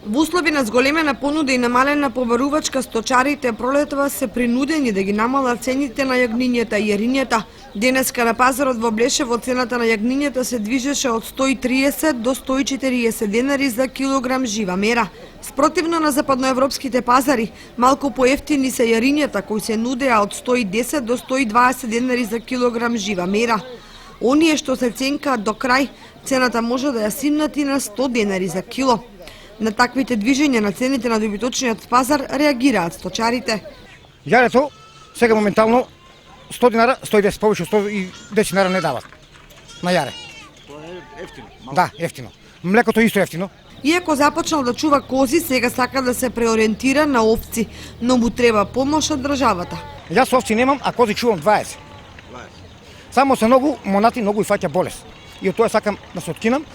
Во услови на зголемена понуда и намалена побарувачка, сточарите пролетова се принудени да ги намалат цените на јагнињата и јарињата. Денеска на пазарот во Блешево цената на јагнињата се движеше од 130 до 140 денари за килограм жива мера. Спротивно на западноевропските пазари, малку поевтини се јарињата кои се нудеа од 110 до 120 денари за килограм жива мера. Оние што се ценкаат до крај, цената може да ја симнати на 100 денари за кило. На таквите движења на цените на добиточниот пазар реагираат сточарите. Јарето сега моментално 100 динара, 110, повеќе 110 динара не дават на јаре. Тоа е ефтино. Да, ефтино. Млекото исто ефтино. Иако започнал да чува кози, сега сака да се преориентира на овци, но му треба помош од државата. Јас овци немам, а кози чувам 20. Само се многу монати, многу и фаќа болест. И од тоа сакам да се откинам,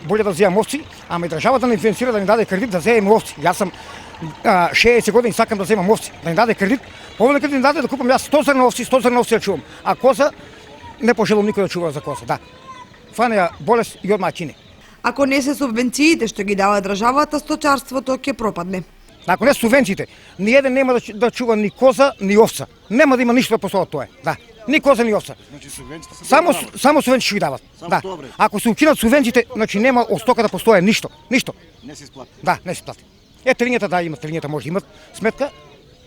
боле да земам овци, ама и државата да не финансира да ни даде кредит да земам овци. Јас сам 60 години сакам да земам овци, да ни даде кредит, повеќе да ни даде да купам јас 100 зрна овци да чувам, а коза не пожелам никој да чува за коза, да. Фане ја болест и одма кине. Ако не се субвенциите што ги дава државата, сточарството ќе пропадне. Ако не субвенциите, ни еден нема да чува ни коза, ни овца. Нема да има ништо да постои тоа, да. Ни коза, ни овца. Значи субвенциите се само субвенции ќе ги дават. Да. Ако се укинат субвенциите, значи нема од стока да постои ништо. Не се исплати. Да, не се плати. Телињата да имат, телињата може да имат сметка,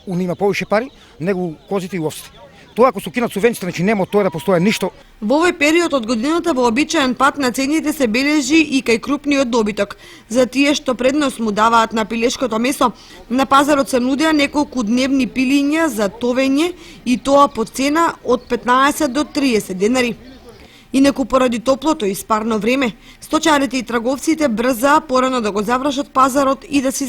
уни има повеќе пари, него козите и овците. Тоа ако се укинат субвенциите, значи нема од тоа да постои ништо. Во овој период од годината вообичаен пат на цените се бележи и кај крупниот добиток. За тие што предност му даваат на пилешкото месо, на пазарот се нудеа неколку дневни пилиња за товење и тоа по цена од 15 до 30 денари. Инаку поради топлото и спарно време, сточарите и трговците брзаа порано да го завршат пазарот и да си